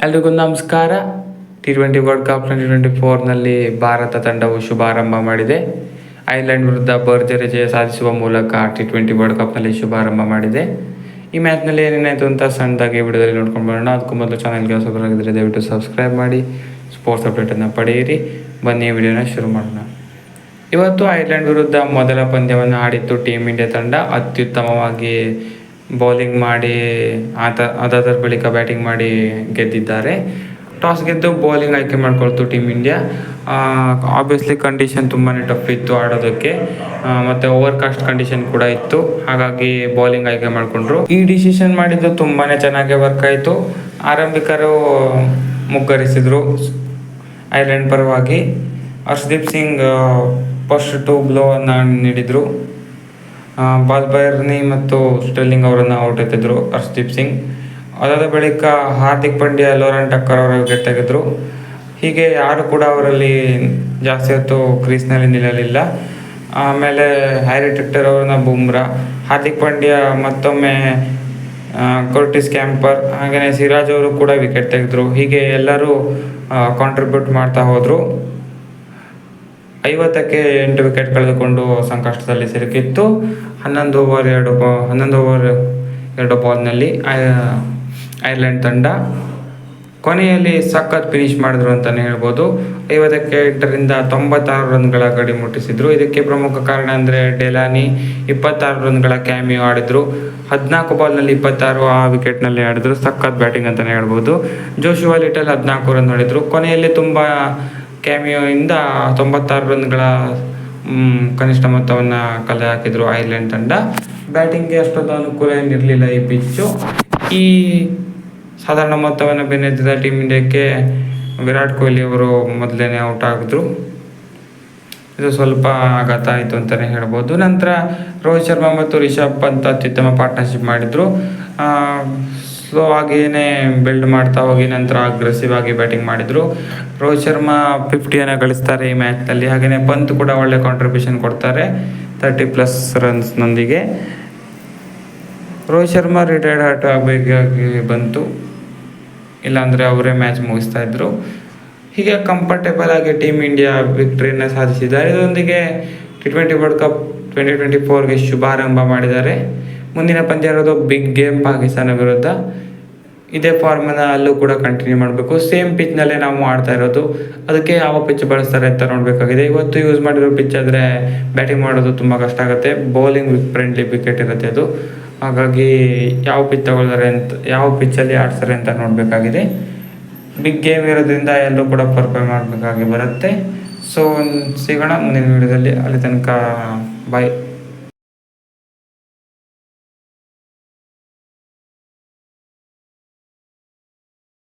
ಎಲ್ರಿಗೂ ನಮಸ್ಕಾರ. T20 world cup 2024ನಲ್ಲಿ Bharat ತಂಡವು ಶುಭಾರಂಭ ಮಾಡಿದೆ. ಐರ್ಲೆಂಡ್ ವಿರುದ್ಧ ಭರ್ಜರಿ ಜಯ ಸಾಧಿಸುವ ಮೂಲಕ T20 ವರ್ಲ್ಡ್ ಕಪ್ನಲ್ಲಿ ಶುಭಾರಂಭ ಮಾಡಿದೆ. ಈ ಮ್ಯಾಚ್ನಲ್ಲಿ ಏನೇನಾಯಿತು ಅಂತ ಸಣ್ಣದಾಗಿ ವಿಡಿಯೋದಲ್ಲಿ ನೋಡ್ಕೊಂಡು ಬರೋಣ. ಅದಕ್ಕೂ ಮೊದಲು ಚಾನಲ್ಗೆ ಹೊಸಬರಾಗಿದ್ದರೆ ದಯವಿಟ್ಟು ಸಬ್ಸ್ಕ್ರೈಬ್ ಮಾಡಿ ಸ್ಪೋರ್ಟ್ಸ್ ಅಪ್ಡೇಟನ್ನು ಪಡೆಯಿರಿ. ಬನ್ನಿ ವಿಡಿಯೋನ ಶುರು ಮಾಡೋಣ. ಇವತ್ತು ಐರ್ಲೆಂಡ್ ವಿರುದ್ಧ ಮೊದಲ ಪಂದ್ಯವನ್ನು ಆಡಿತ್ತು ಟೀಮ್ ಇಂಡಿಯಾ ತಂಡ. ಅತ್ಯುತ್ತಮವಾಗಿ ಬೌಲಿಂಗ್ ಮಾಡಿ ಅದಾದ ಬಳಿಕ ಬ್ಯಾಟಿಂಗ್ ಮಾಡಿ ಗೆದ್ದಿದ್ದಾರೆ. ಟಾಸ್ ಗೆದ್ದು ಬೌಲಿಂಗ್ ಆಯ್ಕೆ ಮಾಡ್ಕೊಳ್ತು ಟೀಮ್ ಇಂಡಿಯಾ. ಆಬ್ವಿಯಸ್ಲಿ ಕಂಡೀಷನ್ ತುಂಬಾ ಟಫ್ ಇತ್ತು ಆಡೋದಕ್ಕೆ, ಮತ್ತು ಓವರ್ಕಾಸ್ಟ್ ಕಂಡೀಷನ್ ಕೂಡ ಇತ್ತು. ಹಾಗಾಗಿ ಬೌಲಿಂಗ್ ಆಯ್ಕೆ ಮಾಡಿಕೊಂಡ್ರು. ಈ ಡಿಸಿಷನ್ ಮಾಡಿದ್ದು ತುಂಬಾ ಚೆನ್ನಾಗಿ ವರ್ಕ್ ಆಯಿತು. ಆರಂಭಿಕರು ಮುಗ್ಗರಿಸಿದರು ಐರ್ಲೆಂಡ್ ಪರವಾಗಿ. ಹರ್ಷದೀಪ್ ಸಿಂಗ್ ಫಸ್ಟ್ 2 ಬ್ಲೋವನ್ನು ನೀಡಿದರು. ಬಾಲ್ಬೈರ್ನಿ ಮತ್ತು ಸ್ಟೆರ್ಲಿಂಗ್ ಅವರನ್ನು ಔಟ್ ಎತ್ತಿದ್ರು ಹರ್ಷದೀಪ್ ಸಿಂಗ್. ಅದಾದ ಬಳಿಕ ಹಾರ್ದಿಕ್ ಪಾಂಡ್ಯ, ಲೋರನ್ ಟಕ್ಕರ್ ಅವರ ವಿಕೆಟ್ ತೆಗೆದರು. ಹೀಗೆ ಯಾರು ಕೂಡ ಅವರಲ್ಲಿ ಜಾಸ್ತಿ ಹೊತ್ತು ಕ್ರೀಸ್ನಲ್ಲಿ ನಿಲ್ಲಲಿಲ್ಲ. ಆಮೇಲೆ ಹ್ಯಾರಿ ಟೆಕ್ಟರ್ ಅವರನ್ನ ಬುಮ್ರಾ, ಹಾರ್ದಿಕ್ ಪಾಂಡ್ಯ ಮತ್ತೊಮ್ಮೆ ಕರ್ಟಿಸ್ ಕ್ಯಾಂಪರ್, ಹಾಗೆಯೇ ಸಿರಾಜ್ ಅವರು ಕೂಡ ವಿಕೆಟ್ ತೆಗೆದರು. ಹೀಗೆ ಎಲ್ಲರೂ ಕಾಂಟ್ರಿಬ್ಯೂಟ್ ಮಾಡ್ತಾ ಹೋದರು. 50ಕ್ಕೆ 8 ವಿಕೆಟ್ ಕಳೆದುಕೊಂಡು ಸಂಕಷ್ಟದಲ್ಲಿ ಸಿಲುಕಿತ್ತು. 11 ಓವರ್ 2 ಬಾಲ್ನಲ್ಲಿ ಐರ್ಲೆಂಡ್ ತಂಡ ಕೊನೆಯಲ್ಲಿ ಸಖತ್ ಫಿನಿಶ್ ಮಾಡಿದ್ರು ಅಂತಲೇ ಹೇಳ್ಬೋದು. 50ಕ್ಕೆ 8ರಿಂದ 96 ರನ್ಗಳ ಗಡಿ ಮುಟ್ಟಿಸಿದ್ರು. ಇದಕ್ಕೆ ಪ್ರಮುಖ ಕಾರಣ ಅಂದರೆ ಡೆಲಾನಿ 26 ರನ್ಗಳ ಕ್ಯಾಮಿಯೋ ಆಡಿದ್ರು. 14 ಬಾಲ್ನಲ್ಲಿ 26 ಆ ವಿಕೆಟ್ನಲ್ಲಿ ಆಡಿದ್ರು. ಸಖತ್ ಬ್ಯಾಟಿಂಗ್ ಅಂತಲೇ ಹೇಳ್ಬೋದು. ಜೋಶುವಾ ಲಿಟಲ್ 14 ರನ್ ಹೊಡೆದ್ರು. ಕೊನೆಯಲ್ಲಿ ತುಂಬ ಕ್ಯಾಮಿಯೋಯಿಂದ 96 ರನ್ಗಳ ಕನಿಷ್ಠ ಮೊತ್ತವನ್ನು ಕಲೆ ಹಾಕಿದ್ರು ಐರ್ಲೆಂಡ್ ತಂಡ. ಬ್ಯಾಟಿಂಗ್ಗೆ ಅಷ್ಟೊಂದು ಅನುಕೂಲ ಏನಿರಲಿಲ್ಲ ಈ ಪಿಚ್ಚು. ಈ ಸಾಧಾರಣ ಮೊತ್ತವನ್ನು ಬೆನ್ನತ್ತಿದ ಟೀಮ್ ಇಂಡಿಯಾಕ್ಕೆ ವಿರಾಟ್ ಕೊಹ್ಲಿ ಅವರು ಮೊದಲೇ ಔಟ್ ಆಗಿದ್ರು. ಇದು ಸ್ವಲ್ಪ ಆಘಾತ ಆಯಿತು ಅಂತಲೇ ಹೇಳ್ಬೋದು. ನಂತರ ರೋಹಿತ್ ಶರ್ಮಾ ಮತ್ತು ರಿಷಬ್ ಪಂತ್ ಅತ್ಯುತ್ತಮ ಪಾರ್ಟ್ನರ್ಶಿಪ್ ಮಾಡಿದರು. ಸ್ಲೋ ಆಗಿಯೇ ಬಿಲ್ಡ್ ಮಾಡ್ತಾ ಹೋಗಿ ನಂತರ ಅಗ್ರೆಸಿವ್ ಆಗಿ ಬ್ಯಾಟಿಂಗ್ ಮಾಡಿದರು. ರೋಹಿತ್ ಶರ್ಮಾ 50ಯನ್ನು ಗಳಿಸ್ತಾರೆ ಈ ಮ್ಯಾಚ್ನಲ್ಲಿ. ಹಾಗೆಯೇ ಪಂತ್ ಕೂಡ ಒಳ್ಳೆ ಕಾಂಟ್ರಿಬ್ಯೂಷನ್ ಕೊಡ್ತಾರೆ 30+ ರನ್ಸ್ನೊಂದಿಗೆ. ರೋಹಿತ್ ಶರ್ಮಾ ರಿಟೈರ್ಡ್ ಆಟ ಆಗಬೇಕಾಗಿ ಬಂತು, ಇಲ್ಲಾಂದರೆ ಅವರೇ ಮ್ಯಾಚ್ ಮುಗಿಸ್ತಾ ಇದ್ರು. ಹೀಗೆ ಕಂಫರ್ಟೇಬಲ್ ಆಗಿ ಟೀಮ್ ಇಂಡಿಯಾ ವಿಕ್ಟ್ರಿಯನ್ನು ಸಾಧಿಸಿದ್ದಾರೆ. ಇದರೊಂದಿಗೆ T20 ವರ್ಲ್ಡ್ ಕಪ್ 2024ಗೆ ಶುಭಾರಂಭ ಮಾಡಿದ್ದಾರೆ. ಮುಂದಿನ ಪಂದ್ಯ ಇರೋದು ಬಿಗ್ ಗೇಮ್ ಪಾಕಿಸ್ತಾನ ವಿರುದ್ಧ. ಇದೇ ಫಾರ್ಮನ್ನು ಅಲ್ಲೂ ಕೂಡ ಕಂಟಿನ್ಯೂ ಮಾಡಬೇಕು. ಸೇಮ್ ಪಿಚ್ನಲ್ಲೇ ನಾವು ಆಡ್ತಾ ಇರೋದು. ಅದಕ್ಕೆ ಯಾವ ಪಿಚ್ ಬಳಸ್ತಾರೆ ಅಂತ ನೋಡಬೇಕಾಗಿದೆ. ಇವತ್ತು ಯೂಸ್ ಮಾಡಿರೋ ಪಿಚ್ ಆದರೆ ಬ್ಯಾಟಿಂಗ್ ಮಾಡೋದು ತುಂಬ ಕಷ್ಟ ಆಗುತ್ತೆ. ಬೌಲಿಂಗ್ ಫ್ರೆಂಡ್ಲಿ ವಿಕೆಟ್ ಇರುತ್ತೆ ಅದು. ಹಾಗಾಗಿ ಯಾವ ಪಿಚ್ ತಗೊಳ್ತಾರೆ ಅಂತ, ಯಾವ ಪಿಚ್ಚಲ್ಲಿ ಆಡ್ತಾರೆ ಅಂತ ನೋಡಬೇಕಾಗಿದೆ. ಬಿಗ್ ಗೇಮ್ ಇರೋದ್ರಿಂದ ಎಲ್ಲರೂ ಕೂಡ ಪರ್ಫಾರ್ಮ್ ಮಾಡಬೇಕಾಗಿ ಬರುತ್ತೆ. ಸೊ ಸಿಗೋಣ ಮುಂದಿನ ವಿಡಿಯೋದಲ್ಲಿ. ಅಲ್ಲಿ ತನಕ ಬಾಯ್.